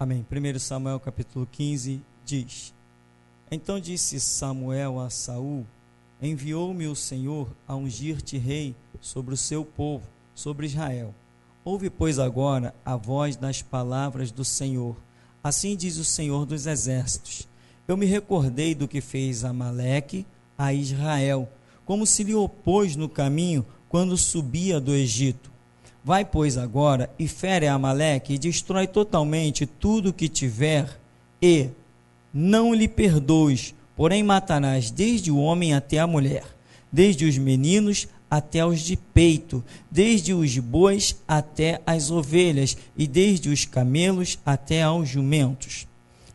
Amém. 1 Samuel capítulo 15 diz: Então disse Samuel a Saul: Enviou-me o Senhor a ungir-te rei sobre o seu povo, sobre Israel. Ouve, pois, agora a voz das palavras do Senhor. Assim diz o Senhor dos exércitos: Eu me recordei do que fez Amaleque a Israel, como se lhe opôs no caminho quando subia do Egito. Vai, pois, agora e fere a Amaleque e destrói totalmente tudo o que tiver, e não lhe perdoes, porém matarás desde o homem até a mulher, desde os meninos até os de peito, desde os bois até as ovelhas, e desde os camelos até aos jumentos.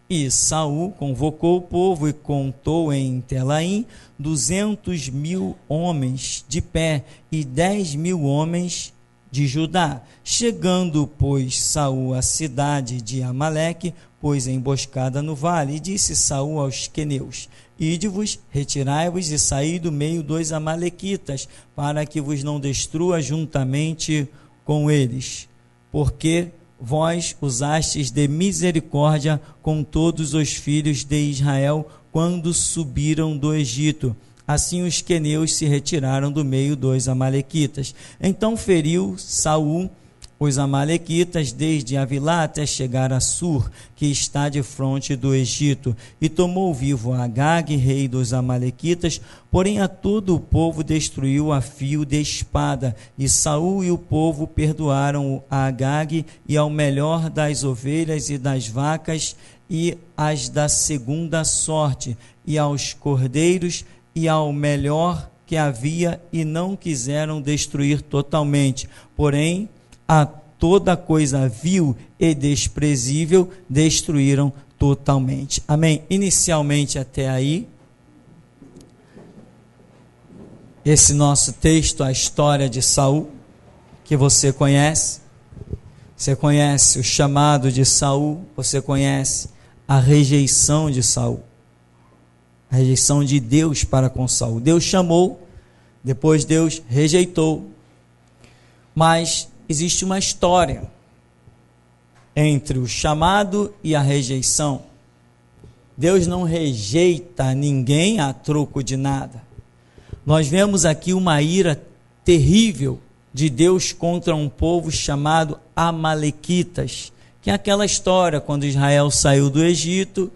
E Saul convocou o povo e contou em Telaim 200.000 homens de pé e 10.000 homens de Judá. Chegando, pois, Saul à cidade de Amaleque, pôs emboscada no vale, e disse Saul aos queneus: Ide-vos, retirai-vos e saí do meio dos amalequitas, para que vos não destrua juntamente com eles, porque vós usastes de misericórdia com todos os filhos de Israel quando subiram do Egito. Assim os queneus se retiraram do meio dos amalequitas. Então feriu Saul os amalequitas desde Avilá até chegar a Sur, que está de fronte do Egito, e tomou vivo Agag, rei dos amalequitas, porém a todo o povo destruiu a fio de espada. E Saul e o povo perdoaram a Agag e ao melhor das ovelhas e das vacas e as da segunda sorte, e aos cordeiros e ao melhor que havia, e não quiseram destruir totalmente, porém a toda coisa vil e desprezível destruíram totalmente. Amém? Inicialmente até aí, esse nosso texto, a história de Saul, que você conhece o chamado de Saul, você conhece a rejeição de Saul, a rejeição de Deus para com Saul. Deus chamou, depois Deus rejeitou, mas existe uma história entre o chamado e a rejeição. Deus não rejeita ninguém a troco de nada. Nós vemos aqui uma ira terrível de Deus contra um povo chamado Amalequitas, que é aquela história quando Israel saiu do Egito,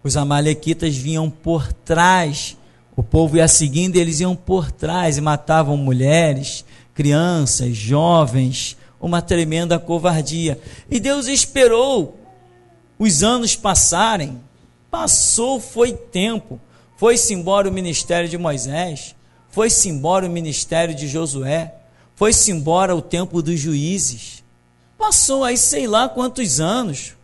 os amalequitas vinham por trás, o povo ia seguindo e eles iam por trás e matavam mulheres, crianças, jovens, uma tremenda covardia. E Deus esperou os anos passarem, passou, foi tempo, foi-se embora o ministério de Moisés, foi-se embora o ministério de Josué, foi-se embora o tempo dos juízes, passou aí sei lá quantos anos,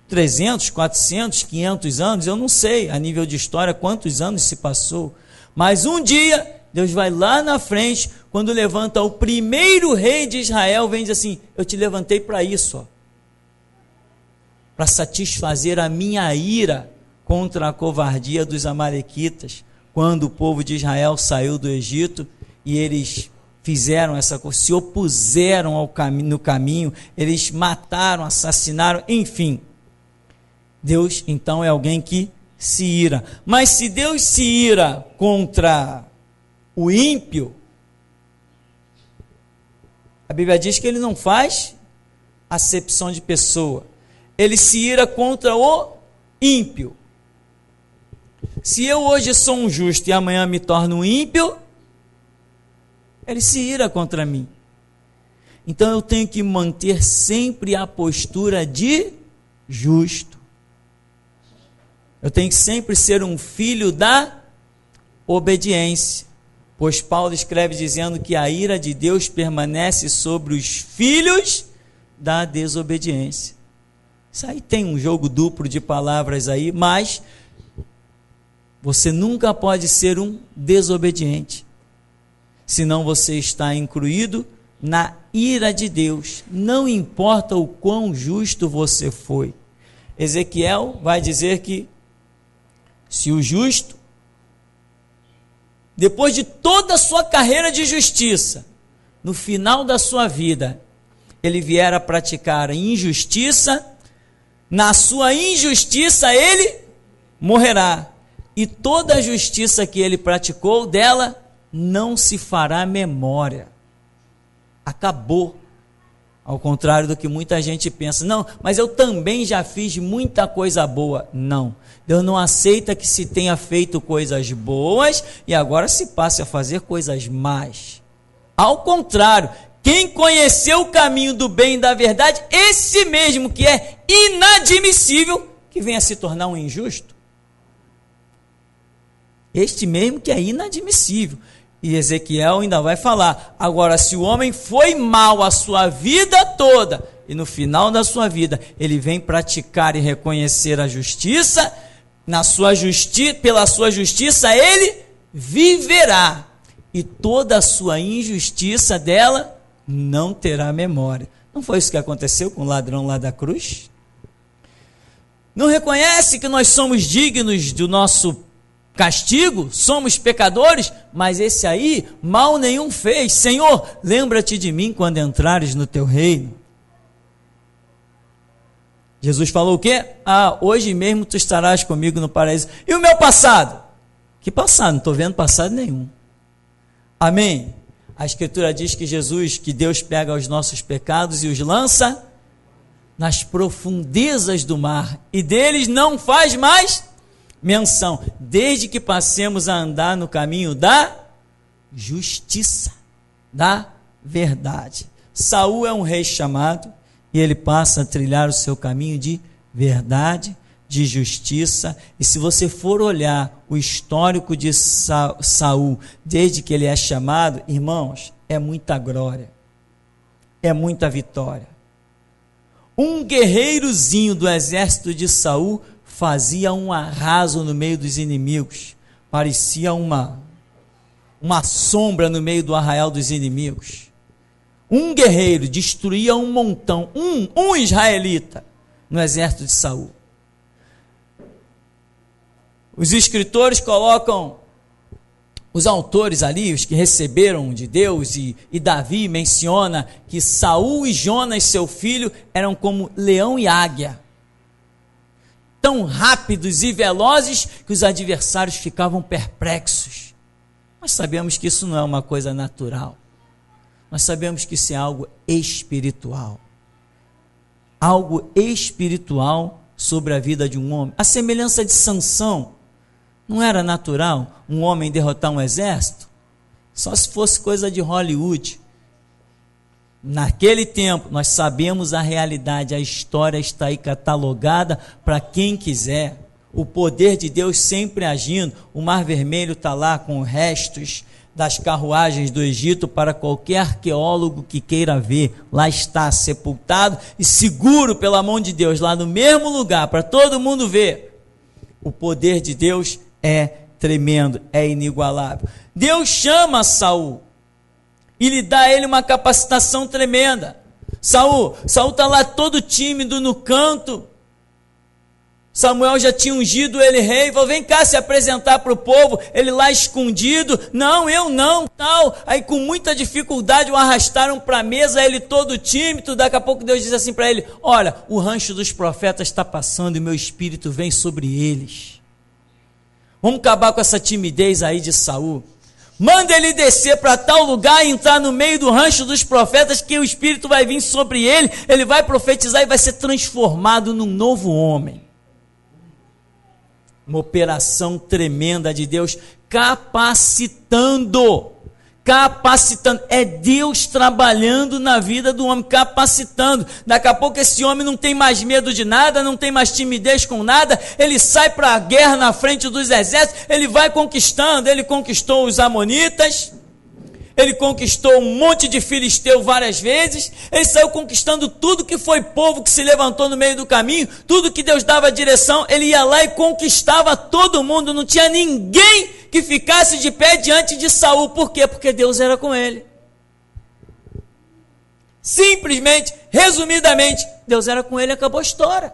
300, 400, 500 anos, eu não sei, a nível de história, quantos anos se passou, mas um dia Deus vai lá na frente, quando levanta o primeiro rei de Israel, vem e diz assim: eu te levantei para isso, para satisfazer a minha ira contra a covardia dos amalequitas, quando o povo de Israel saiu do Egito, e eles fizeram essa coisa, se opuseram no caminho, eles mataram, assassinaram, enfim. Deus, então, é alguém que se ira. Mas se Deus se ira contra o ímpio, a Bíblia diz que ele não faz acepção de pessoa. Ele se ira contra o ímpio. Se eu hoje sou um justo e amanhã me torno um ímpio, ele se ira contra mim. Então eu tenho que manter sempre a postura de justo. Eu tenho que sempre ser um filho da obediência. Pois Paulo escreve dizendo que a ira de Deus permanece sobre os filhos da desobediência. Isso aí tem um jogo duplo de palavras aí, mas você nunca pode ser um desobediente, senão você está incluído na ira de Deus, não importa o quão justo você foi. Ezequiel vai dizer que se o justo, depois de toda a sua carreira de justiça, no final da sua vida, ele vier a praticar a injustiça, Na sua injustiça ele morrerá, e toda a justiça que ele praticou dela não se fará memória. Acabou. Ao contrário do que muita gente pensa, não, mas eu também já fiz muita coisa boa. Não, Deus não aceita que se tenha feito coisas boas e agora se passe a fazer coisas más. Ao contrário, quem conheceu o caminho do bem e da verdade, esse mesmo que é inadmissível, que venha se tornar um injusto. Este mesmo que é inadmissível. E Ezequiel ainda vai falar, agora se o homem foi mal a sua vida toda, e no final da sua vida, ele vem praticar e reconhecer a justiça, pela sua justiça ele viverá, e toda a sua injustiça dela não terá memória. Não foi isso que aconteceu com o ladrão lá da cruz? Não reconhece que nós somos dignos do nosso castigo, somos pecadores, mas esse aí mal nenhum fez. Senhor, lembra-te de mim quando entrares no teu reino. Jesus falou o quê? Hoje mesmo tu estarás comigo no paraíso. E o meu passado? Que passado? Não estou vendo passado nenhum. Amém? A Escritura diz que que Deus pega os nossos pecados e os lança nas profundezas do mar, e deles não faz mais menção, desde que passemos a andar no caminho da justiça, da verdade. Saul é um rei chamado, e ele passa a trilhar o seu caminho de verdade, de justiça. E se você for olhar o histórico de Saul, desde que ele é chamado, irmãos, é muita glória, é muita vitória. Um guerreirozinho do exército de Saul fazia um arraso no meio dos inimigos, parecia uma sombra no meio do arraial dos inimigos. Um guerreiro destruía um montão, um israelita no exército de Saul. Os escritores colocam, os autores ali, os que receberam de Deus, e Davi menciona que Saul e Jonas, seu filho, eram como leão e águia, tão rápidos e velozes que os adversários ficavam perplexos. Nós sabemos que isso não é uma coisa natural. Nós sabemos que isso é algo espiritual. Algo espiritual sobre a vida de um homem. A semelhança de Sansão, não era natural um homem derrotar um exército? Só se fosse coisa de Hollywood. Naquele tempo, nós sabemos a realidade, a história está aí catalogada para quem quiser. O poder de Deus sempre agindo. O Mar Vermelho está lá com restos das carruagens do Egito para qualquer arqueólogo que queira ver. Lá está sepultado e seguro pela mão de Deus, lá no mesmo lugar, para todo mundo ver. O poder de Deus é tremendo, é inigualável. Deus chama Saul e lhe dá a ele uma capacitação tremenda. Saul está lá todo tímido no canto. Samuel já tinha ungido ele rei, falou, vem cá se apresentar para o povo, ele lá escondido, não, eu não, tal. Aí com muita dificuldade o arrastaram para a mesa, ele todo tímido. Daqui a pouco Deus diz assim para ele, olha, o rancho dos profetas está passando e meu espírito vem sobre eles. Vamos acabar com essa timidez aí de Saul. Manda ele descer para tal lugar e entrar no meio do rancho dos profetas, que o espírito vai vir sobre ele, ele vai profetizar e vai ser transformado num novo homem. Uma operação tremenda de Deus, capacitando, é Deus trabalhando na vida do homem, capacitando. Daqui a pouco esse homem não tem mais medo de nada, não tem mais timidez com nada, ele sai para a guerra na frente dos exércitos, ele vai conquistando. Ele conquistou os amonitas, ele conquistou um monte de filisteu várias vezes, ele saiu conquistando tudo que foi povo que se levantou no meio do caminho, tudo que Deus dava direção, ele ia lá e conquistava todo mundo, não tinha ninguém que ficasse de pé diante de Saul. Por quê? Porque Deus era com ele. Simplesmente, resumidamente, Deus era com ele, acabou a história.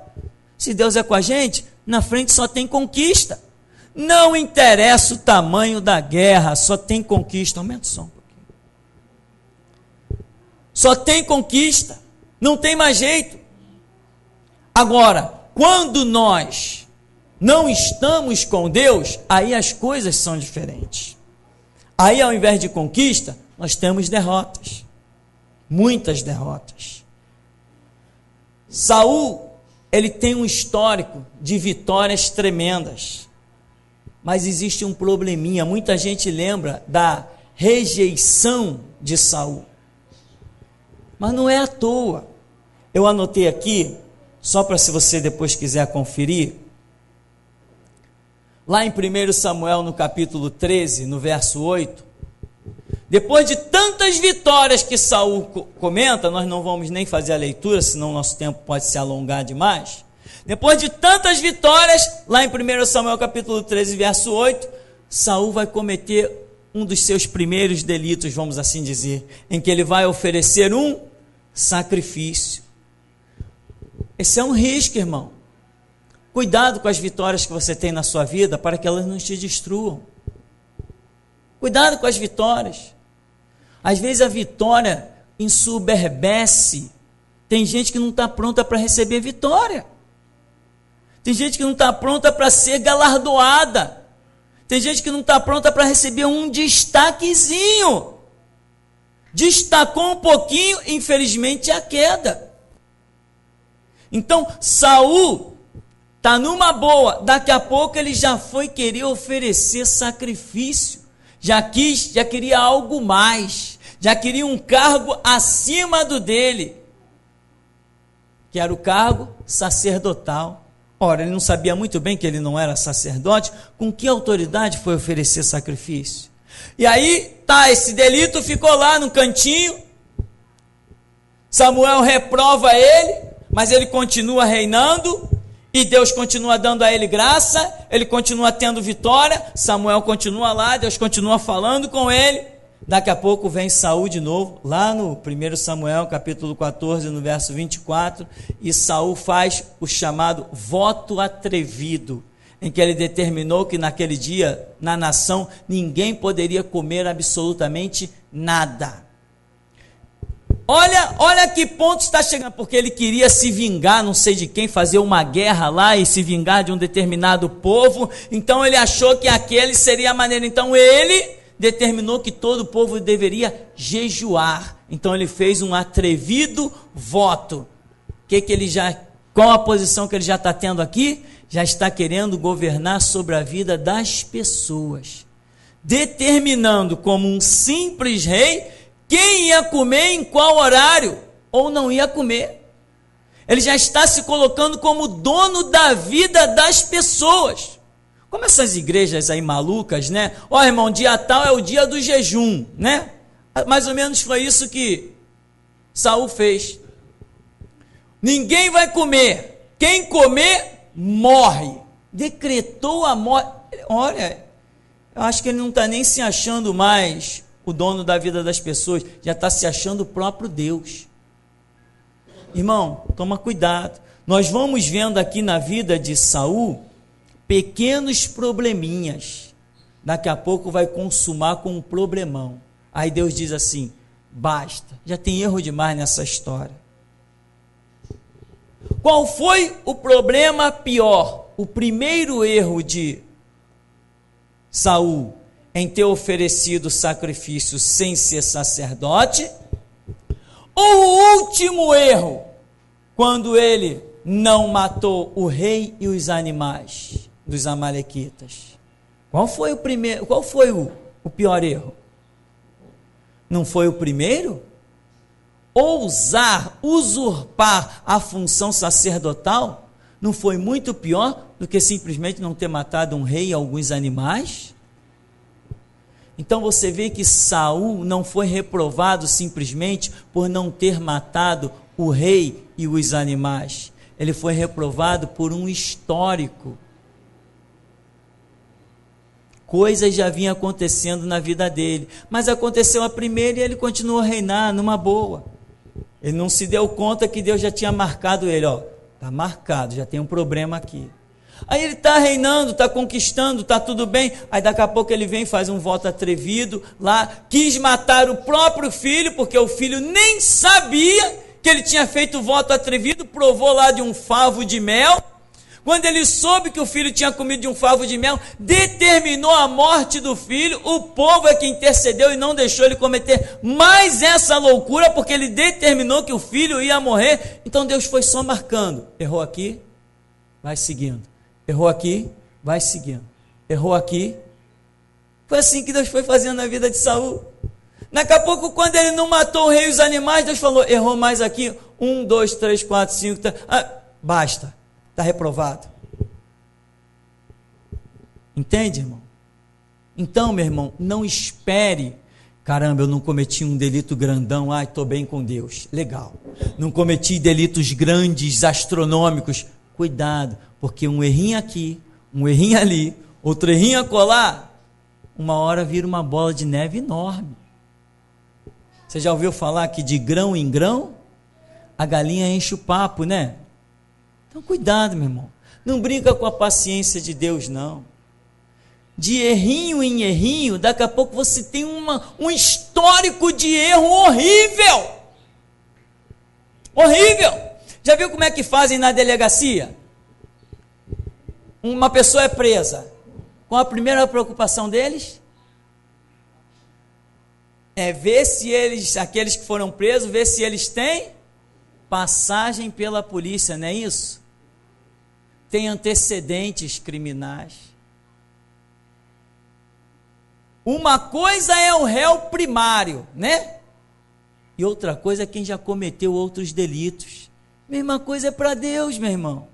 Se Deus é com a gente, na frente só tem conquista. Não interessa o tamanho da guerra, só tem conquista. Aumenta o som. Só tem conquista, não tem mais jeito. Agora, Quando nós não estamos com Deus, aí as coisas são diferentes. Aí, ao invés de conquista, nós temos derrotas. Muitas derrotas. Saul, ele tem um histórico de vitórias tremendas. Mas existe um probleminha. Muita gente lembra da rejeição de Saul. Mas não é à toa. Eu anotei aqui, só para se você depois quiser conferir. Lá em 1 Samuel, no capítulo 13, no verso 8, depois de tantas vitórias que Saul comenta, nós não vamos nem fazer a leitura, senão nosso tempo pode se alongar demais. Depois de tantas vitórias, lá em 1 Samuel capítulo 13, verso 8, Saul vai cometer um dos seus primeiros delitos, vamos assim dizer, em que ele vai oferecer um sacrifício. Esse é um risco, irmão. Cuidado com as vitórias que você tem na sua vida, para que elas não te destruam. Cuidado com as vitórias. Às vezes a vitória ensoberbece. Tem gente que não está pronta para receber vitória. Tem gente que não está pronta para ser galardoada. Tem gente que não está pronta para receber um destaquezinho. Destacou um pouquinho, infelizmente, a queda. Então, Saul está numa boa, daqui a pouco ele já foi querer oferecer sacrifício, já queria algo mais, já queria um cargo acima do dele, que era o cargo sacerdotal. Ora, ele não sabia muito bem que ele não era sacerdote, com que autoridade foi oferecer sacrifício? E aí, esse delito ficou lá no cantinho, Samuel reprova ele, mas ele continua reinando, e Deus continua dando a ele graça, ele continua tendo vitória, Samuel continua lá, Deus continua falando com ele. Daqui a pouco vem Saul de novo, lá no 1 Samuel, capítulo 14, no verso 24, e Saul faz o chamado voto atrevido, em que ele determinou que naquele dia, na nação, ninguém poderia comer absolutamente nada. Olha que ponto está chegando, porque ele queria se vingar, não sei de quem, fazer uma guerra lá e se vingar de um determinado povo, então ele achou que aquele seria a maneira, então ele determinou que todo o povo deveria jejuar, então ele fez um atrevido voto. Qual a posição que ele já está tendo aqui? Já está querendo governar sobre a vida das pessoas, determinando como um simples rei, quem ia comer em qual horário, ou não ia comer. Ele já está se colocando como dono da vida das pessoas. Como essas igrejas aí malucas, né? Irmão, dia tal é o dia do jejum, né? Mais ou menos foi isso que Saul fez. Ninguém vai comer. Quem comer, morre. Decretou a morte. Olha, eu acho que ele não está nem se achando mais o dono da vida das pessoas, já está se achando o próprio Deus. Irmão, toma cuidado. Nós vamos vendo aqui na vida de Saul pequenos probleminhas. Daqui a pouco vai consumar com um problemão. Aí Deus diz assim: basta, já tem erro demais nessa história. Qual foi o problema pior? O primeiro erro de Saul em ter oferecido sacrifício sem ser sacerdote, ou o último erro, quando ele não matou o rei e os animais dos amalequitas? Qual foi o pior erro? Não foi o primeiro? Usurpar a função sacerdotal não foi muito pior do que simplesmente não ter matado um rei e alguns animais? Então você vê que Saul não foi reprovado simplesmente por não ter matado o rei e os animais. Ele foi reprovado por um histórico. Coisas já vinham acontecendo na vida dele, mas aconteceu a primeira e ele continuou a reinar numa boa. Ele não se deu conta que Deus já tinha marcado ele, está marcado, já tem um problema aqui. Aí ele está reinando, está conquistando, está tudo bem. Aí daqui a pouco ele vem e faz um voto atrevido lá, quis matar o próprio filho, porque o filho nem sabia que ele tinha feito o voto atrevido, provou lá de um favo de mel, Quando ele soube que o filho tinha comido de um favo de mel, determinou a morte do filho. O povo é que intercedeu e não deixou ele cometer mais essa loucura, porque ele determinou que o filho ia morrer. Então Deus foi só marcando. Errou aqui, vai seguindo. Errou aqui, vai seguindo. Errou aqui. Foi assim que Deus foi fazendo na vida de Saul. Daqui a pouco, quando ele não matou o rei e os animais, Deus falou, errou mais aqui. 1, 2, 3, 4, 5, basta. Está reprovado. Entende, irmão? Então, meu irmão, não espere. Caramba, eu não cometi um delito grandão. Ai, estou bem com Deus. Legal. Não cometi delitos grandes, astronômicos. Cuidado, porque um errinho aqui, um errinho ali, outro errinho acolá, uma hora vira uma bola de neve enorme. Você já ouviu falar que de grão em grão, a galinha enche o papo, né? Então cuidado, meu irmão. Não brinca com a paciência de Deus, não. De errinho em errinho, daqui a pouco você tem um histórico de erro horrível. Horrível. Já viu como é que fazem na delegacia? Uma pessoa é presa. Qual a primeira preocupação deles? É ver se eles, aqueles que foram presos, ver se eles têm passagem pela polícia, não é isso? Tem antecedentes criminais. Uma coisa é o réu primário, né? E outra coisa é quem já cometeu outros delitos. Mesma coisa é para Deus, meu irmão.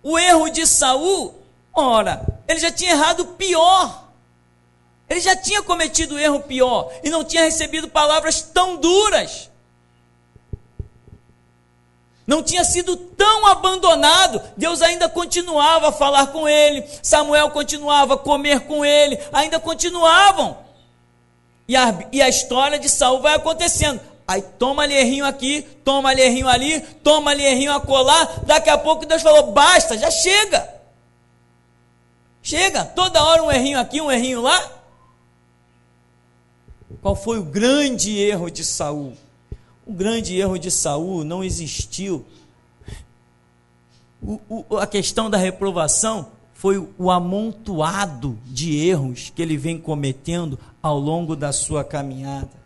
O erro de Saul, ora, ele já tinha errado pior. Ele já tinha cometido erro pior e não tinha recebido palavras tão duras. Não tinha sido tão abandonado. Deus ainda continuava a falar com ele. Samuel continuava a comer com ele. Ainda continuavam. E a história de Saul vai acontecendo. Aí toma-lhe errinho aqui, toma-lhe errinho ali, toma-lhe errinho acolá. Daqui a pouco Deus falou, basta, já chega. Chega, toda hora um errinho aqui, um errinho lá. Qual foi o grande erro de Saul? O grande erro de Saul não existiu. A questão da reprovação foi o amontoado de erros que ele vem cometendo ao longo da sua caminhada.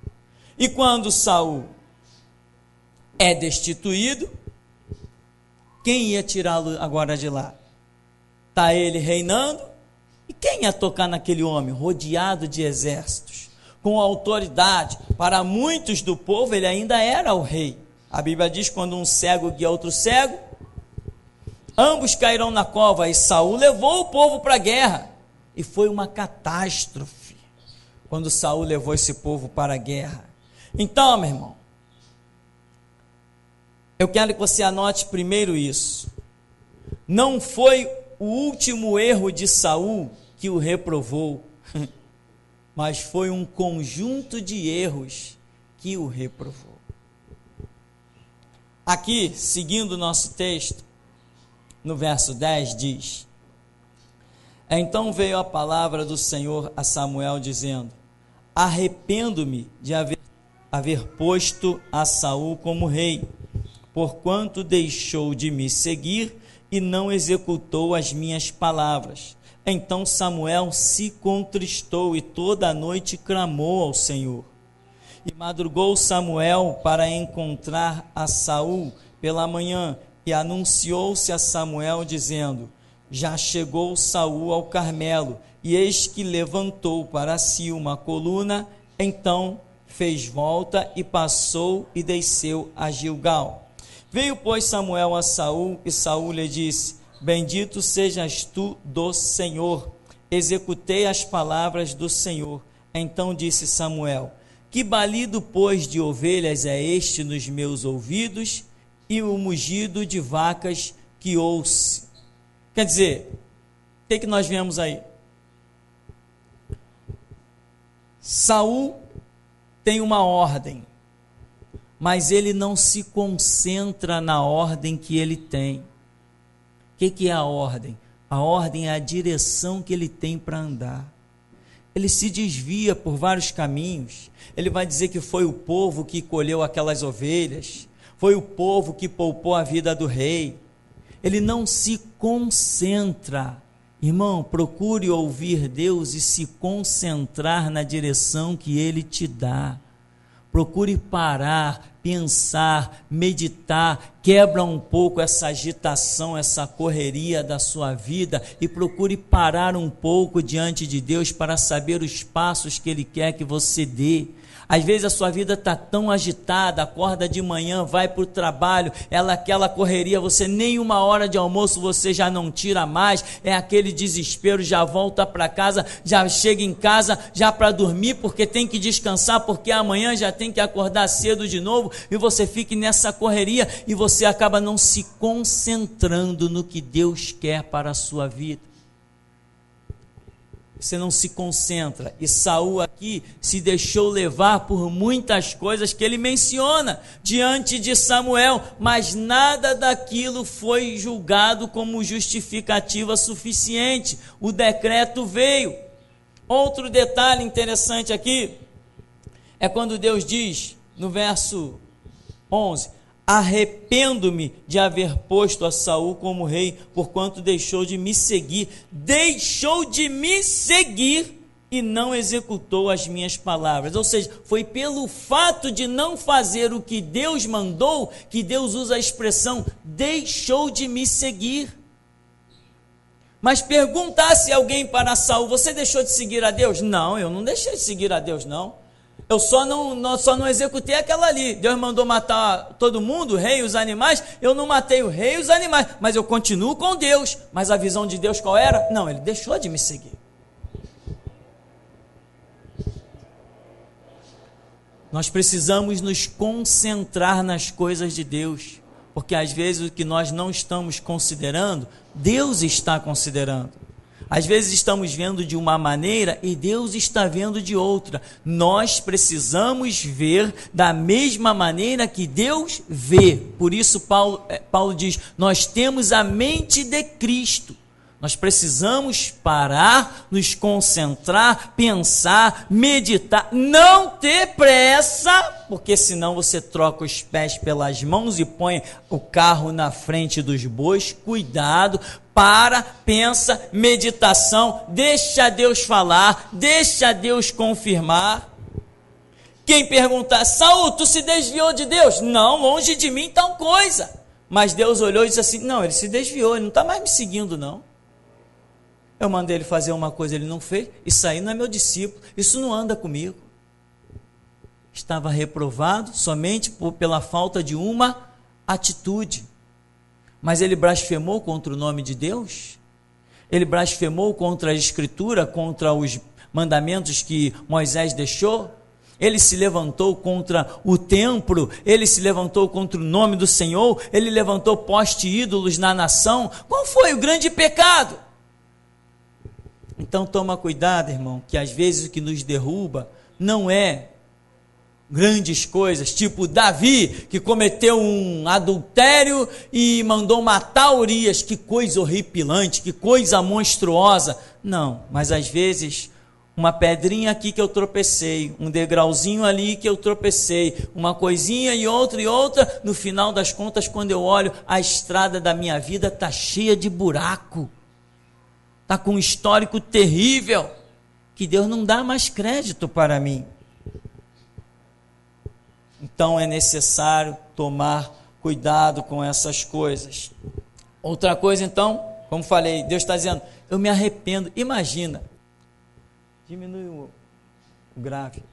E quando Saul é destituído, quem ia tirá-lo agora de lá? Está ele reinando, e quem ia tocar naquele homem, rodeado de exércitos, com autoridade? Para muitos do povo, ele ainda era o rei. A Bíblia diz, quando um cego guia outro cego, ambos cairão na cova, e Saul levou o povo para a guerra, e foi uma catástrofe, quando Saul levou esse povo para a guerra. Então, meu irmão, eu quero que você anote primeiro isso. Não foi o último erro de Saul que o reprovou, mas foi um conjunto de erros que o reprovou. Aqui, seguindo o nosso texto, no verso 10 diz: então veio a palavra do Senhor a Samuel dizendo: arrependo-me de haver posto a Saul como rei, porquanto deixou de me seguir e não executou as minhas palavras. Então Samuel se contristou e toda a noite clamou ao Senhor. E madrugou Samuel para encontrar a Saul pela manhã, e anunciou-se a Samuel dizendo: já chegou Saul ao Carmelo, e eis que levantou para si uma coluna. Então fez volta e passou e desceu a Gilgal. Veio, pois, Samuel a Saul, e Saul lhe disse: bendito sejas tu do Senhor, executei as palavras do Senhor. Então disse Samuel: que balido, pois, de ovelhas é este nos meus ouvidos, e o mugido de vacas que ouço? Quer dizer, o que nós vemos aí? Saul tem uma ordem, mas ele não se concentra na ordem que ele tem. O que é a ordem? A ordem é a direção que ele tem para andar. Ele se desvia por vários caminhos. Ele vai dizer que foi o povo que colheu aquelas ovelhas, foi o povo que poupou a vida do rei. ele não se concentra. Irmão, procure ouvir Deus e se concentrar na direção que Ele te dá. Procure parar, pensar, meditar, quebra um pouco essa agitação, essa correria da sua vida e procure parar um pouco diante de Deus para saber os passos que Ele quer que você dê. Às vezes a sua vida está tão agitada, acorda de manhã, vai para o trabalho, aquela correria, você nem uma hora de almoço você já não tira mais, é aquele desespero, já volta para casa, já chega em casa, já para dormir, porque tem que descansar, porque amanhã já tem que acordar cedo de novo, e você fica nessa correria, e você acaba não se concentrando no que Deus quer para a sua vida. Você não se concentra, e Saul aqui se deixou levar por muitas coisas que ele menciona diante de Samuel, mas nada daquilo foi julgado como justificativa suficiente, o decreto veio. Outro detalhe interessante aqui, é quando Deus diz, no verso 11, arrependo-me de haver posto a Saul como rei, porquanto deixou de me seguir e não executou as minhas palavras. Ou seja, foi pelo fato de não fazer o que Deus mandou, que Deus usa a expressão, deixou de me seguir. Mas perguntasse alguém para Saul, você deixou de seguir a Deus? Não, eu não deixei de seguir a Deus, não. Eu só não executei aquela ali. Deus mandou matar todo mundo, o rei e os animais. Eu não matei o rei e os animais, mas eu continuo com Deus. Mas a visão de Deus qual era? Não, ele deixou de me seguir. Nós precisamos nos concentrar nas coisas de Deus, porque às vezes o que nós não estamos considerando, Deus está considerando. Às vezes estamos vendo de uma maneira e Deus está vendo de outra. Nós precisamos ver da mesma maneira que Deus vê. Por isso Paulo diz, nós temos a mente de Cristo. Nós precisamos parar, nos concentrar, pensar, meditar, não ter pressa, porque senão você troca os pés pelas mãos e põe o carro na frente dos bois. Cuidado, para, pensa, meditação, deixa Deus falar, deixa Deus confirmar. Quem perguntar, Saul, tu se desviou de Deus? Não, longe de mim tal coisa. Mas Deus olhou e disse assim, não, ele se desviou, ele não está mais me seguindo não. Eu mandei ele fazer uma coisa, ele não fez, isso aí não é meu discípulo, isso não anda comigo. Estava reprovado somente pela falta de uma atitude. Mas ele blasfemou contra o nome de Deus? Ele blasfemou contra a Escritura, contra os mandamentos que Moisés deixou? Ele se levantou contra o templo, ele se levantou contra o nome do Senhor, ele levantou poste ídolos na nação. Qual foi o grande pecado? Então toma cuidado, irmão, que às vezes o que nos derruba não é grandes coisas, tipo Davi, que cometeu um adultério e mandou matar Urias. Que coisa horripilante, que coisa monstruosa. Não, mas às vezes uma pedrinha aqui que eu tropecei, um degrauzinho ali que eu tropecei, uma coisinha e outra, no final das contas, quando eu olho, a estrada da minha vida está cheia de buraco, está com um histórico terrível, que Deus não dá mais crédito para mim. Então é necessário tomar cuidado com essas coisas. Outra coisa então, como falei, Deus está dizendo, eu me arrependo. Imagina, diminui o grave.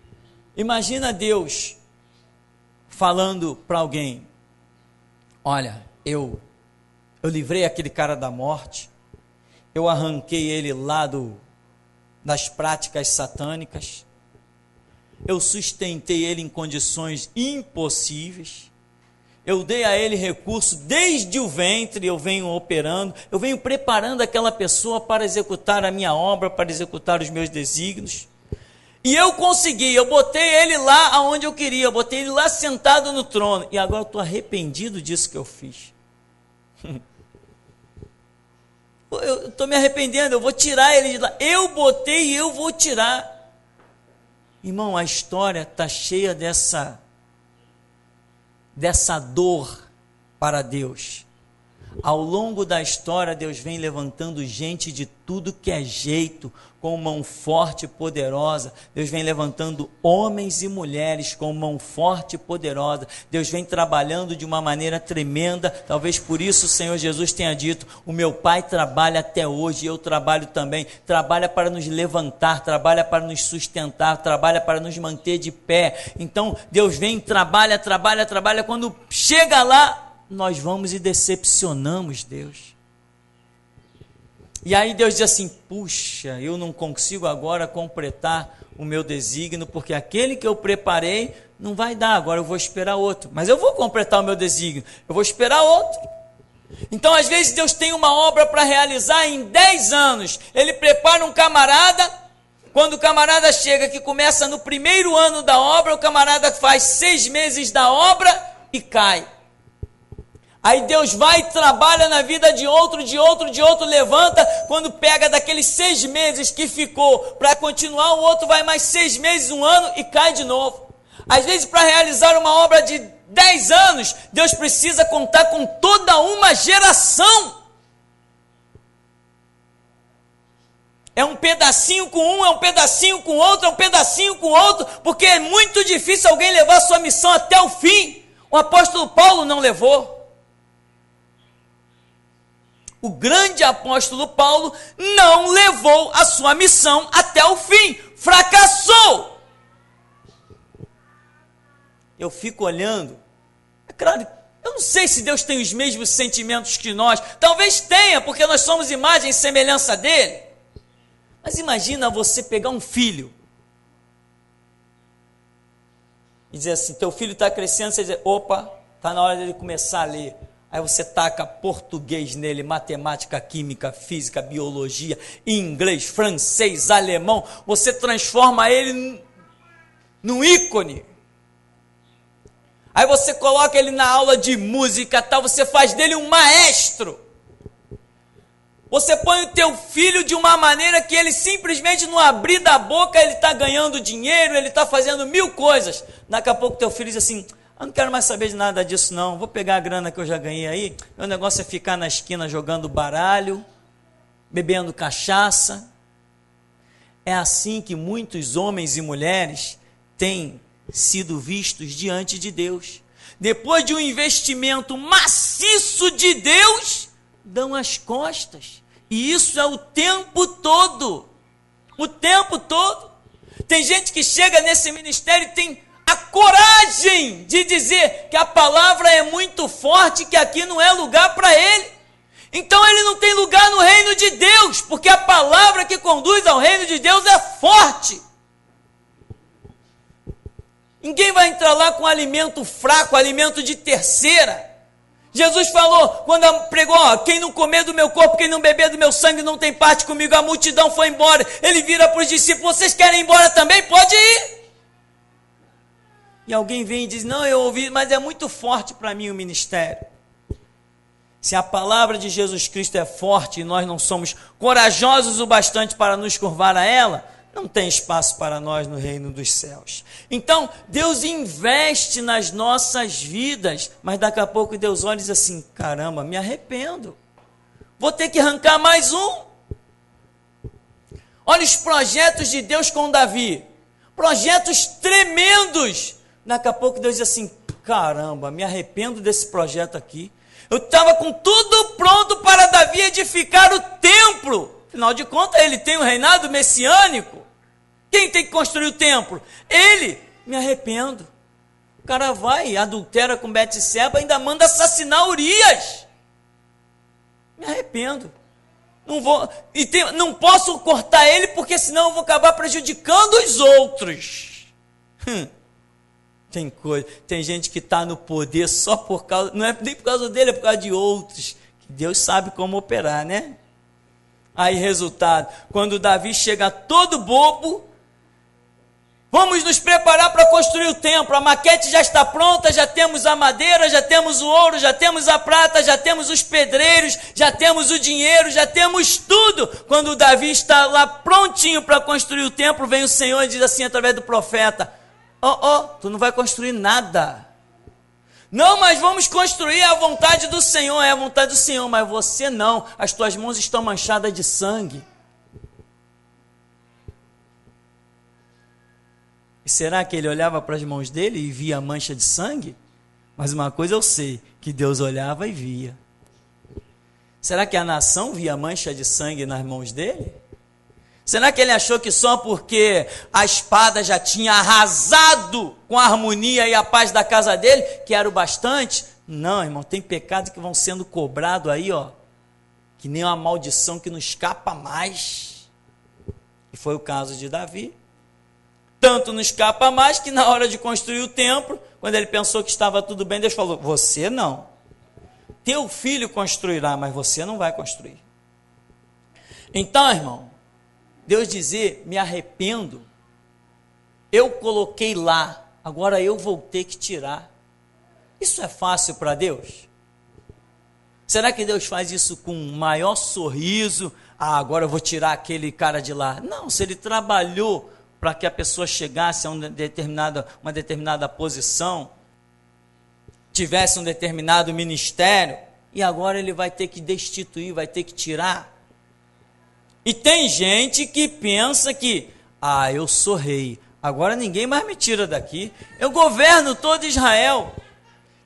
Imagina Deus falando para alguém, olha, eu livrei aquele cara da morte, eu arranquei ele lá das práticas satânicas, eu sustentei ele em condições impossíveis, eu dei a ele recurso desde o ventre, eu venho operando, eu venho preparando aquela pessoa para executar a minha obra, para executar os meus desígnios, e eu consegui, eu botei ele lá aonde eu queria, eu botei ele lá sentado no trono, e agora eu estou arrependido disso que eu fiz. Eu estou me arrependendo, eu vou tirar ele de lá, eu botei e eu vou tirar. Irmão, a história está cheia dessa dor para Deus. Ao longo da história, Deus vem levantando gente de tudo que é jeito, com mão forte e poderosa. Deus vem levantando homens e mulheres com mão forte e poderosa. Deus vem trabalhando de uma maneira tremenda. Talvez por isso o Senhor Jesus tenha dito: o meu Pai trabalha até hoje e eu trabalho também. Trabalha para nos levantar, trabalha para nos sustentar, trabalha para nos manter de pé. Então Deus vem, trabalha. Quando chega lá, nós vamos e decepcionamos Deus. E aí Deus diz assim: puxa, eu não consigo agora completar o meu desígnio, porque aquele que eu preparei não vai dar, agora eu vou esperar outro. Mas eu vou completar o meu desígnio, eu vou esperar outro. Então às vezes Deus tem uma obra para realizar em 10 anos. Ele prepara um camarada, quando o camarada chega, que começa no primeiro ano da obra, o camarada faz 6 meses da obra e cai. Aí Deus vai e trabalha na vida de outro, levanta. Quando pega daqueles 6 meses que ficou para continuar, o outro vai mais 6 meses, 1 ano e cai de novo. Às vezes, para realizar uma obra de 10 anos, Deus precisa contar com toda uma geração. É um pedacinho com um, é um pedacinho com outro, é um pedacinho com outro, porque é muito difícil alguém levar a sua missão até o fim. O apóstolo Paulo não levou. O grande apóstolo Paulo não levou a sua missão até o fim, fracassou. Eu fico olhando, é claro, eu não sei se Deus tem os mesmos sentimentos que nós, talvez tenha, porque nós somos imagem e semelhança dele. Mas imagina você pegar um filho e dizer assim: teu filho está crescendo, você dizer: opa, está na hora dele começar a ler. Aí você taca português nele, matemática, química, física, biologia, inglês, francês, alemão. Você transforma ele num ícone. Aí você coloca ele na aula de música, tal, você faz dele um maestro. Você põe o teu filho de uma maneira que ele simplesmente não abrir da boca, ele está ganhando dinheiro, ele está fazendo 1000 coisas. Daqui a pouco teu filho diz assim: eu não quero mais saber de nada disso não, vou pegar a grana que eu já ganhei aí, meu negócio é ficar na esquina jogando baralho, bebendo cachaça. É assim que muitos homens e mulheres têm sido vistos diante de Deus. Depois de um investimento maciço de Deus, dão as costas. E isso é o tempo todo. O tempo todo. Tem gente que chega nesse ministério e tem a coragem de dizer que a palavra é muito forte, que aqui não é lugar para ele. Então ele não tem lugar no reino de Deus, porque a palavra que conduz ao reino de Deus é forte. Ninguém vai entrar lá com alimento fraco, alimento de terceira. Jesus falou, quando pregou: quem não comer do meu corpo, quem não beber do meu sangue, não tem parte comigo. A multidão foi embora. Ele vira para os discípulos: vocês querem ir embora também? Pode ir. E alguém vem e diz: não, eu ouvi, mas é muito forte para mim o ministério. Se a palavra de Jesus Cristo é forte e nós não somos corajosos o bastante para nos curvar a ela, não tem espaço para nós no reino dos céus. Então, Deus investe nas nossas vidas, mas daqui a pouco Deus olha e diz assim: caramba, me arrependo, vou ter que arrancar mais um. Olha os projetos de Deus com Davi, projetos tremendos. Daqui a pouco Deus diz assim: caramba, me arrependo desse projeto aqui. Eu estava com tudo pronto para Davi edificar o templo. Afinal de contas, ele tem um reinado messiânico. Quem tem que construir o templo? Ele. Me arrependo. O cara vai, adultera com Betseba, ainda manda assassinar Urias. Me arrependo. Não posso cortar ele, porque senão eu vou acabar prejudicando os outros. Tem gente que está no poder só por causa, não é nem por causa dele, é por causa de outros, que Deus sabe como operar, né? Aí, resultado, quando Davi chega todo bobo: vamos nos preparar para construir o templo, a maquete já está pronta, já temos a madeira, já temos o ouro, já temos a prata, já temos os pedreiros, já temos o dinheiro, já temos tudo. Quando Davi está lá prontinho para construir o templo, vem o Senhor e diz assim através do profeta: tu não vai construir nada. Não, mas vamos construir a vontade do Senhor. É a vontade do Senhor, mas você não. As tuas mãos estão manchadas de sangue. E será que ele olhava para as mãos dele e via a mancha de sangue? Mas uma coisa eu sei, que Deus olhava e via. Será que a nação via a mancha de sangue nas mãos dele? Será que ele achou que só porque a espada já tinha arrasado com a harmonia e a paz da casa dele, que era o bastante? Não, irmão, tem pecados que vão sendo cobrados aí, ó, que nem uma maldição que não escapa mais. E foi o caso de Davi. Tanto não escapa mais que na hora de construir o templo, quando ele pensou que estava tudo bem, Deus falou, você não. Teu filho construirá, mas você não vai construir. Então, irmão, Deus dizer, me arrependo, eu coloquei lá, agora eu vou ter que tirar. Isso é fácil para Deus? Será que Deus faz isso com um maior sorriso? Ah, agora eu vou tirar aquele cara de lá. Não, se ele trabalhou para que a pessoa chegasse a uma determinada posição, tivesse um determinado ministério, e agora ele vai ter que destituir, vai ter que tirar. E tem gente que pensa que, eu sou rei, agora ninguém mais me tira daqui, eu governo todo Israel.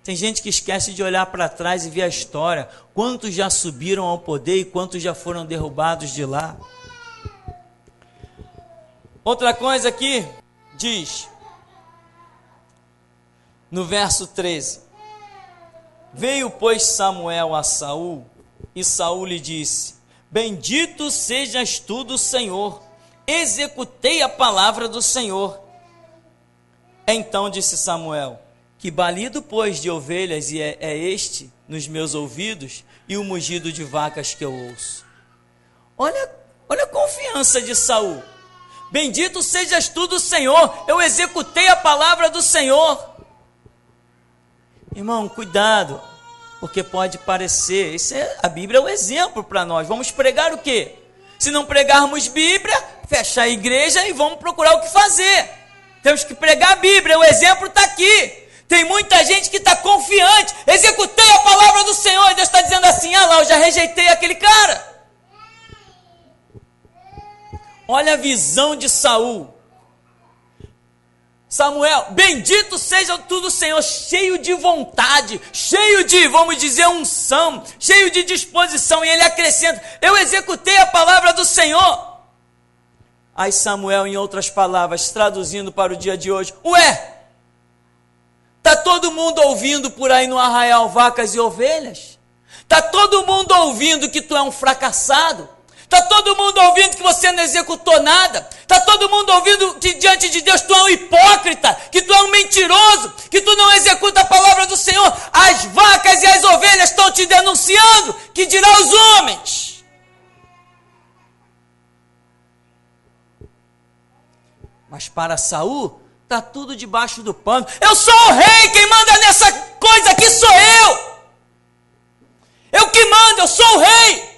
Tem gente que esquece de olhar para trás e ver a história, quantos já subiram ao poder e quantos já foram derrubados de lá. Outra coisa aqui, diz, no verso 13, veio, pois, Samuel a Saul, e Saul lhe disse, bendito sejas tu do Senhor, executei a palavra do Senhor. Então disse Samuel, que balido, pois, de ovelhas é este nos meus ouvidos, e o mugido de vacas que eu ouço. Olha a confiança de Saul. Bendito sejas tu do Senhor, eu executei a palavra do Senhor. Irmão, cuidado, porque pode parecer, a Bíblia é um exemplo para nós. Vamos pregar o quê? Se não pregarmos Bíblia, fecha a igreja e vamos procurar o que fazer. Temos que pregar a Bíblia, o exemplo está aqui. Tem muita gente que está confiante, executei a palavra do Senhor, e Deus está dizendo assim, lá, eu já rejeitei aquele cara. Olha a visão de Saul. Samuel, bendito seja tu do Senhor, cheio de vontade, cheio de, vamos dizer, unção, cheio de disposição, e ele acrescenta, eu executei a palavra do Senhor. Aí Samuel, em outras palavras, traduzindo para o dia de hoje, está todo mundo ouvindo por aí no arraial vacas e ovelhas? Está todo mundo ouvindo que tu é um fracassado? Está todo mundo ouvindo que você não executou nada? Está todo mundo ouvindo que diante de Deus tu é um hipócrita, que tu é um mentiroso, que tu não executa a palavra do Senhor? As vacas e as ovelhas estão te denunciando, que dirá os homens? Mas para Saul, está tudo debaixo do pano. Eu sou o rei, quem manda nessa coisa aqui sou eu. Eu que mando, eu sou o rei.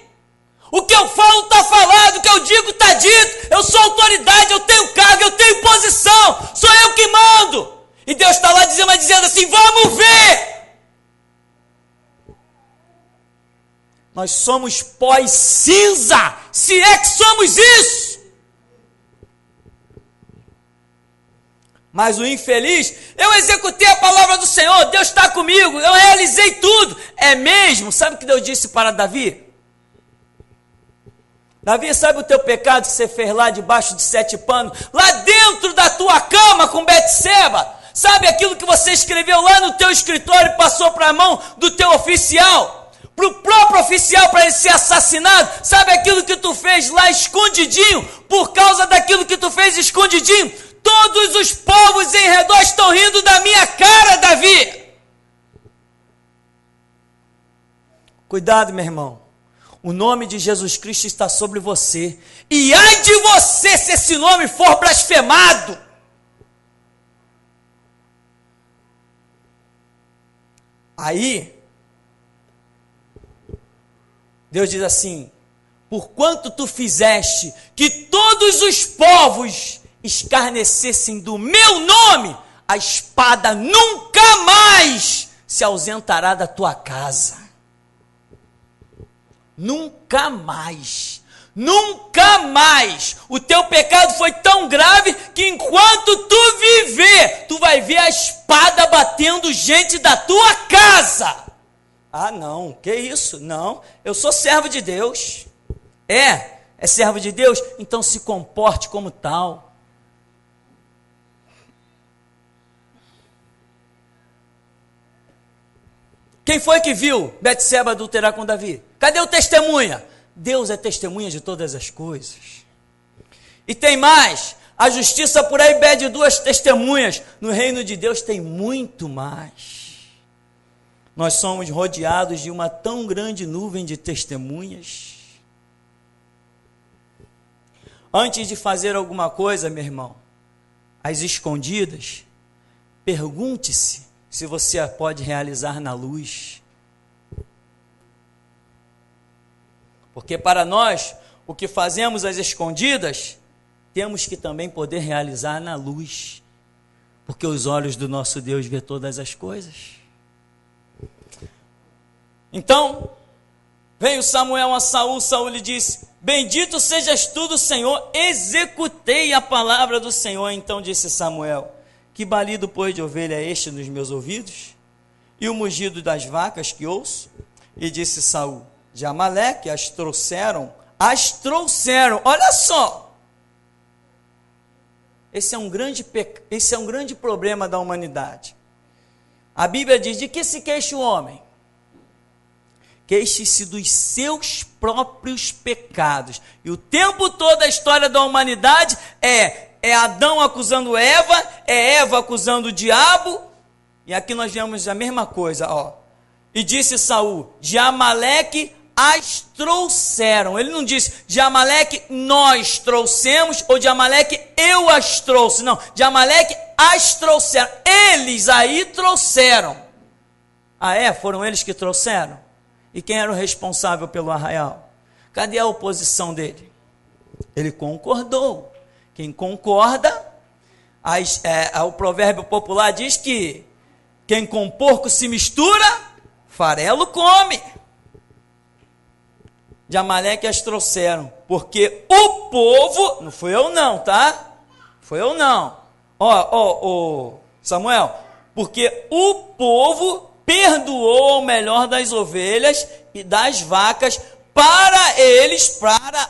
O que eu falo está falado, o que eu digo está dito. Eu sou autoridade, eu tenho cargo, eu tenho posição. Sou eu que mando. E Deus está lá dizendo assim, vamos ver. Nós somos pó e cinza, se é que somos isso. Mas o infeliz, eu executei a palavra do Senhor, Deus está comigo, eu realizei tudo. É mesmo? Sabe o que Deus disse para Davi? Davi, sabe o teu pecado que você fez lá debaixo de 7 panos? Lá dentro da tua cama com Betseba? Sabe aquilo que você escreveu lá no teu escritório e passou para a mão do teu oficial? Para o próprio oficial, para ele ser assassinado? Sabe aquilo que tu fez lá escondidinho? Por causa daquilo que tu fez escondidinho? Todos os povos em redor estão rindo da minha cara, Davi. Cuidado, meu irmão. O nome de Jesus Cristo está sobre você. E ai de você se esse nome for blasfemado. Aí, Deus diz assim, porquanto tu fizeste que todos os povos escarnecessem do meu nome, a espada nunca mais se ausentará da tua casa. Nunca mais. Nunca mais. O teu pecado foi tão grave que enquanto tu viver, tu vai ver a espada batendo gente da tua casa. Ah, não, que isso? Não, eu sou servo de Deus. É servo de Deus? Então se comporte como tal. Quem foi que viu Betseba adulterar com Davi? Cadê o testemunha? Deus é testemunha de todas as coisas. E tem mais, a justiça por aí pede 2 testemunhas. No reino de Deus tem muito mais. Nós somos rodeados de uma tão grande nuvem de testemunhas. Antes de fazer alguma coisa, meu irmão, às escondidas, pergunte-se se você a pode realizar na luz. Porque para nós, o que fazemos às escondidas, temos que também poder realizar na luz. Porque os olhos do nosso Deus vê todas as coisas. Então, veio Samuel a Saul, Saul lhe disse: bendito sejas tu do Senhor, executei a palavra do Senhor. Então disse Samuel: que balido, pois, de ovelha é este nos meus ouvidos? E o mugido das vacas que ouço? E disse Saul: de Amaleque as trouxeram, olha só, esse é um grande problema da humanidade. A Bíblia diz: de que se queixa o homem? Queixe-se dos seus próprios pecados. E o tempo todo a história da humanidade é Adão acusando Eva, é Eva acusando o diabo, e aqui nós vemos a mesma coisa, ó. E disse Saul: de Amaleque as trouxeram. Ele não disse: de Amaleque nós trouxemos, ou de Amaleque eu as trouxe. Não, de Amaleque as trouxeram. Eles aí trouxeram. Foram eles que trouxeram? E quem era o responsável pelo arraial? Cadê a oposição dele? Ele concordou. Quem concorda, o provérbio popular diz que quem com porco se mistura, farelo come. De Amaleque as trouxeram, porque o povo, não fui eu não, tá? Foi eu não. Samuel, porque o povo perdoou ao melhor das ovelhas e das vacas para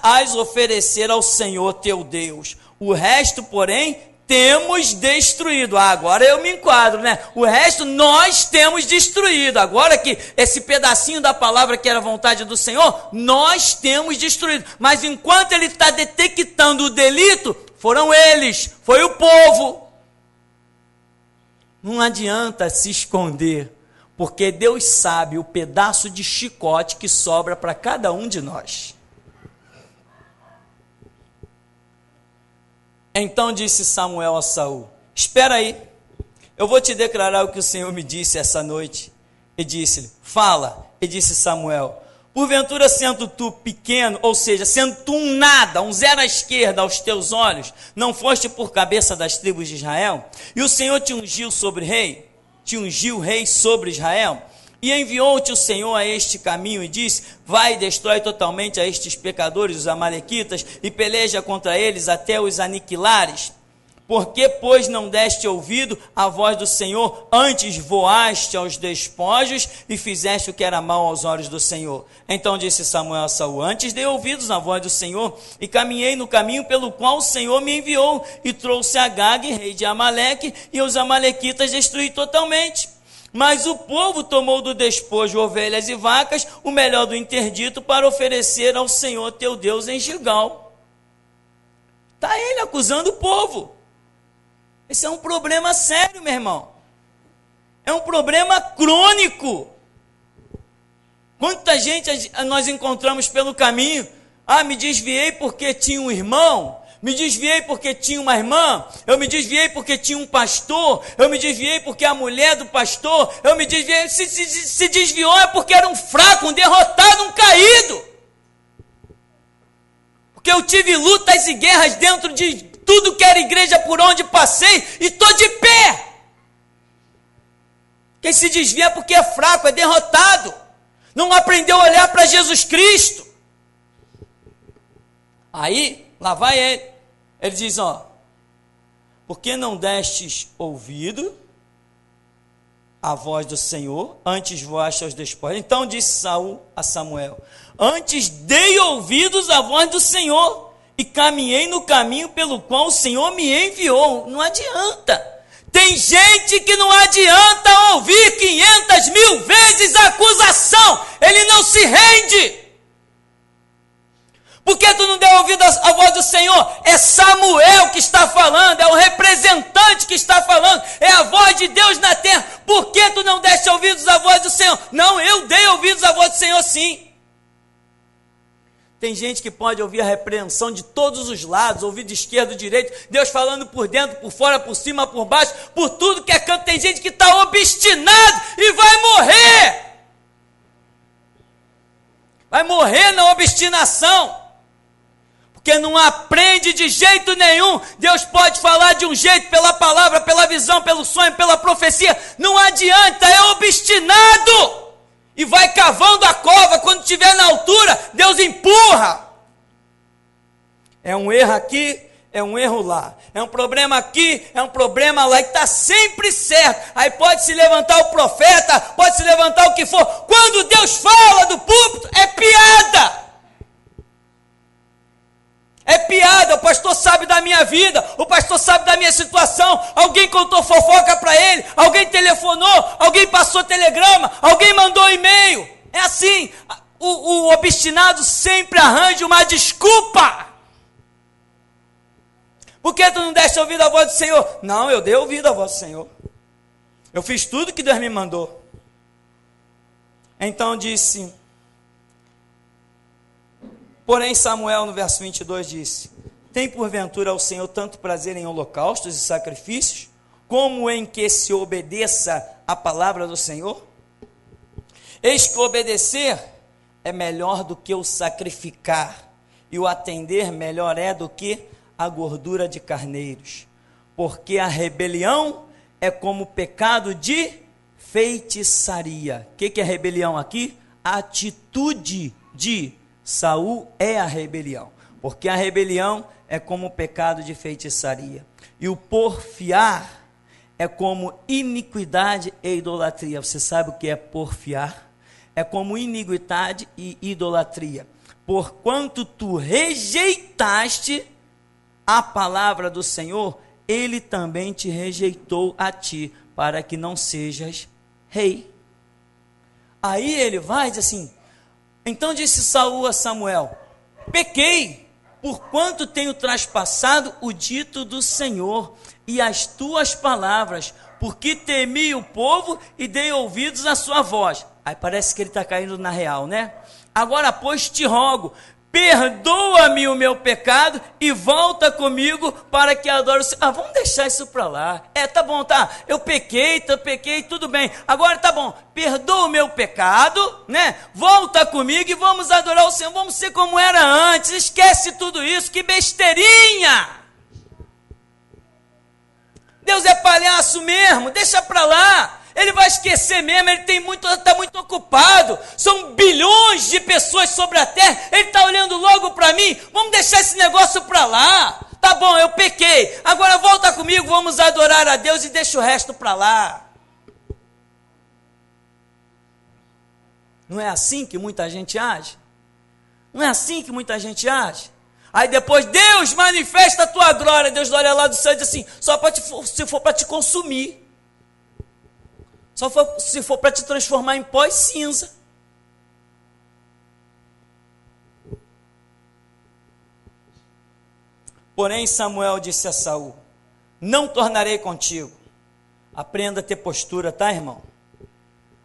as oferecer ao Senhor teu Deus. O resto, porém, temos destruído. Agora eu me enquadro, né? O resto nós temos destruído. Agora que esse pedacinho da palavra que era a vontade do Senhor, nós temos destruído. Mas enquanto ele está detectando o delito, foram eles, foi o povo. Não adianta se esconder, porque Deus sabe o pedaço de chicote que sobra para cada um de nós. Então disse Samuel a Saul: espera aí, eu vou te declarar o que o Senhor me disse essa noite. E disse-lhe: fala. E disse Samuel: porventura sendo tu pequeno, ou seja, sendo tu um nada, um zero à esquerda aos teus olhos, não foste por cabeça das tribos de Israel? E o Senhor te ungiu rei sobre Israel? E enviou-te o Senhor a este caminho e disse: vai e destrói totalmente a estes pecadores, os amalequitas, e peleja contra eles até os aniquilares. Por que, pois, não deste ouvido à voz do Senhor, antes voaste aos despojos e fizeste o que era mal aos olhos do Senhor? Então disse Samuel a Saul: antes dei ouvidos à voz do Senhor, e caminhei no caminho pelo qual o Senhor me enviou, e trouxe Agag, rei de Amaleque, e os amalequitas destruí totalmente. Mas o povo tomou do despojo ovelhas e vacas, o melhor do interdito, para oferecer ao Senhor teu Deus em Gilgal. Está ele acusando o povo. Esse é um problema sério, meu irmão. É um problema crônico. Quanta gente nós encontramos pelo caminho. Me desviei porque tinha um irmão. Me desviei porque tinha uma irmã. Eu me desviei porque tinha um pastor. Eu me desviei porque a mulher do pastor. Eu me desviei. Se desviou é porque era um fraco, um derrotado, um caído. Porque eu tive lutas e guerras dentro de tudo que era igreja por onde passei, e estou de pé. Quem se desvia é porque é fraco, é derrotado. Não aprendeu a olhar para Jesus Cristo. Aí, lá vai ele. Ele diz, por que não destes ouvido a voz do Senhor, antes voaste aos despojos? Então disse Saul a Samuel, antes dei ouvidos à voz do Senhor, e caminhei no caminho pelo qual o Senhor me enviou. Não adianta. Tem gente que não adianta ouvir 500.000 vezes a acusação, ele não se rende. Por que tu não deu ouvido à voz do Senhor? É Samuel que está falando, é o representante que está falando, é a voz de Deus na terra. Por que tu não deste ouvidos à voz do Senhor? Não, eu dei ouvidos à voz do Senhor sim. Tem gente que pode ouvir a repreensão de todos os lados, ouvir de esquerda, de direita, Deus falando por dentro, por fora, por cima, por baixo, por tudo que é canto. Tem gente que está obstinado e vai morrer. Vai morrer na obstinação. Porque não aprende de jeito nenhum. Deus pode falar de um jeito, pela palavra, pela visão, pelo sonho, pela profecia. Não adianta, é obstinado. E vai cavando a cova, quando estiver na altura, Deus empurra. É um erro aqui, é um erro lá. É um problema aqui, é um problema lá, e está sempre certo. Aí pode se levantar o profeta, pode se levantar o que for. Quando Deus fala do púlpito, é piada. É piada, o pastor sabe da minha vida, o pastor sabe da minha situação, alguém contou fofoca para ele, alguém telefonou, alguém passou telegrama, alguém mandou e-mail. É assim, o obstinado sempre arranja uma desculpa. Por que tu não deste ouvido à voz do Senhor? Não, eu dei ouvido à voz do Senhor. Eu fiz tudo que Deus me mandou. Então disse... Porém Samuel, no verso 22, disse, tem porventura ao Senhor tanto prazer em holocaustos e sacrifícios, como em que se obedeça a palavra do Senhor? Eis que obedecer é melhor do que o sacrificar, e o atender melhor é do que a gordura de carneiros, porque a rebelião é como o pecado de feitiçaria. O que é rebelião aqui? A atitude de Saul é a rebelião, porque a rebelião é como o pecado de feitiçaria, e o porfiar é como iniquidade e idolatria. Você sabe o que é porfiar? É como iniquidade e idolatria, porquanto tu rejeitaste a palavra do Senhor, ele também te rejeitou a ti, para que não sejas rei. Aí ele vai e diz assim, então disse Saul a Samuel, pequei, porquanto tenho traspassado o dito do Senhor e as tuas palavras, porque temi o povo e dei ouvidos à sua voz. Aí parece que ele está caindo na real, né? Agora, pois, te rogo, perdoa-me o meu pecado e volta comigo para que adore o Senhor. Vamos deixar isso para lá. Tá bom, tá, eu pequei, tudo bem. Agora tá bom, perdoa o meu pecado, né? Volta comigo e vamos adorar o Senhor. Vamos ser como era antes, esquece tudo isso, que besteirinha. Deus é palhaço mesmo, deixa para lá. Ele vai esquecer mesmo, ele está muito ocupado, são bilhões de pessoas sobre a terra, ele está olhando logo para mim, vamos deixar esse negócio para lá, tá bom, eu pequei, agora volta comigo, vamos adorar a Deus e deixa o resto para lá. Não é assim que muita gente age? Não é assim que muita gente age? Aí depois, Deus manifesta a tua glória, Deus olha lá do céu e diz assim, só se for para te consumir. Só se for para te transformar em pó e cinza. Porém Samuel disse a Saul, não tornarei contigo. Aprenda a ter postura, tá, irmão?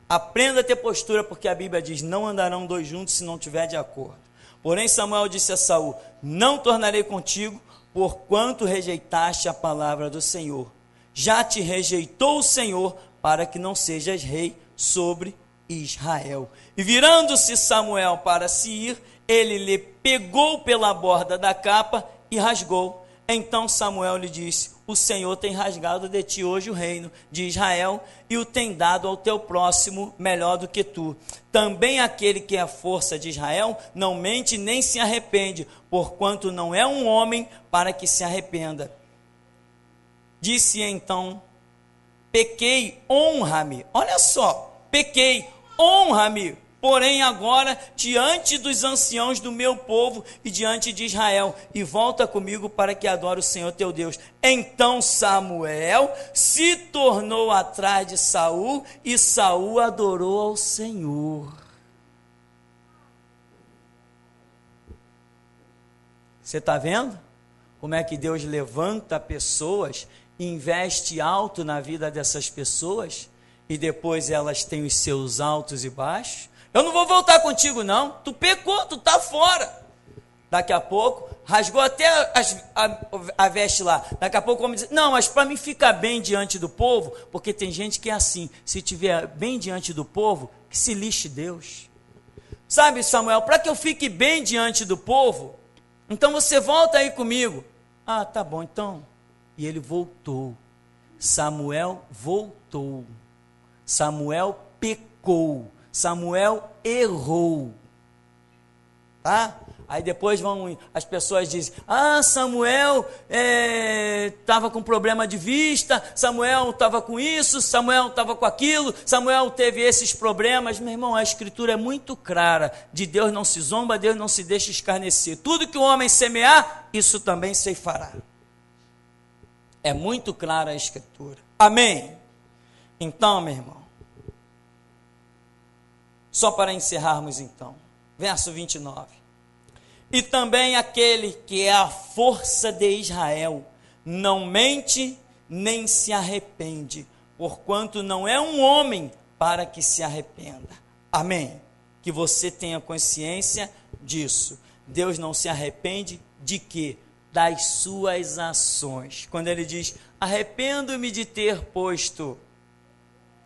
Aprenda a ter postura, porque a Bíblia diz, não andarão dois juntos se não tiver de acordo. Porém Samuel disse a Saul, não tornarei contigo, porquanto rejeitaste a palavra do Senhor. Já te rejeitou o Senhor, para que não sejas rei sobre Israel. E virando-se Samuel para se ir, ele lhe pegou pela borda da capa e rasgou. Então Samuel lhe disse: o Senhor tem rasgado de ti hoje o reino de Israel e o tem dado ao teu próximo melhor do que tu. Também aquele que é a força de Israel não mente nem se arrepende, porquanto não é um homem para que se arrependa. Disse então: pequei, honra-me. Olha só, pequei, honra-me. Porém agora, diante dos anciãos do meu povo e diante de Israel, e volta comigo para que adore o Senhor teu Deus. Então Samuel se tornou atrás de Saul, e Saul adorou ao Senhor. Você está vendo como é que Deus levanta pessoas, investe alto na vida dessas pessoas, e depois elas têm os seus altos e baixos? Eu não vou voltar contigo não, tu pecou, tu está fora. Daqui a pouco, rasgou até a veste lá. Daqui a pouco o homem diz: não, mas para mim ficar bem diante do povo, porque tem gente que é assim, se estiver bem diante do povo, que se lixe Deus. Sabe, Samuel, para que eu fique bem diante do povo, então você volta aí comigo. Ah, tá bom, então. E ele voltou. Samuel voltou. Samuel pecou. Samuel errou, tá? Aí depois as pessoas dizem: ah, Samuel estava com problema de vista, Samuel estava com isso, Samuel estava com aquilo, Samuel teve esses problemas. Meu irmão, a escritura é muito clara: de Deus não se zomba, Deus não se deixa escarnecer. Tudo que o homem semear, isso também ceifará. É muito clara a escritura. Amém? Então, meu irmão, só para encerrarmos então, verso 29. E também aquele que é a força de Israel não mente nem se arrepende, porquanto não é um homem para que se arrependa. Amém? Que você tenha consciência disso. Deus não se arrepende de quê? Das suas ações. Quando ele diz: arrependo-me de ter posto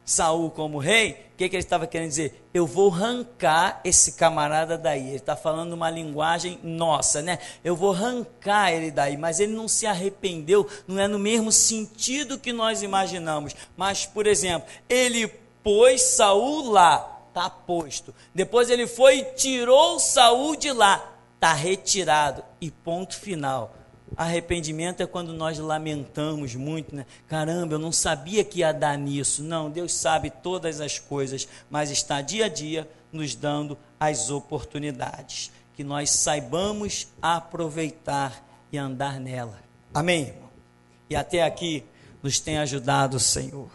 Saul como rei, o que ele estava querendo dizer? Eu vou arrancar esse camarada daí. Ele está falando uma linguagem nossa, né? Eu vou arrancar ele daí, mas ele não se arrependeu, não é no mesmo sentido que nós imaginamos. Mas, por exemplo, ele pôs Saul lá, está posto. Depois ele foi e tirou Saul de lá, está retirado. E ponto final. Arrependimento é quando nós lamentamos muito, né? Caramba, eu não sabia que ia dar nisso. Não, Deus sabe todas as coisas, mas está dia a dia nos dando as oportunidades. Que nós saibamos aproveitar e andar nela. Amém, irmão? E até aqui nos tem ajudado o Senhor.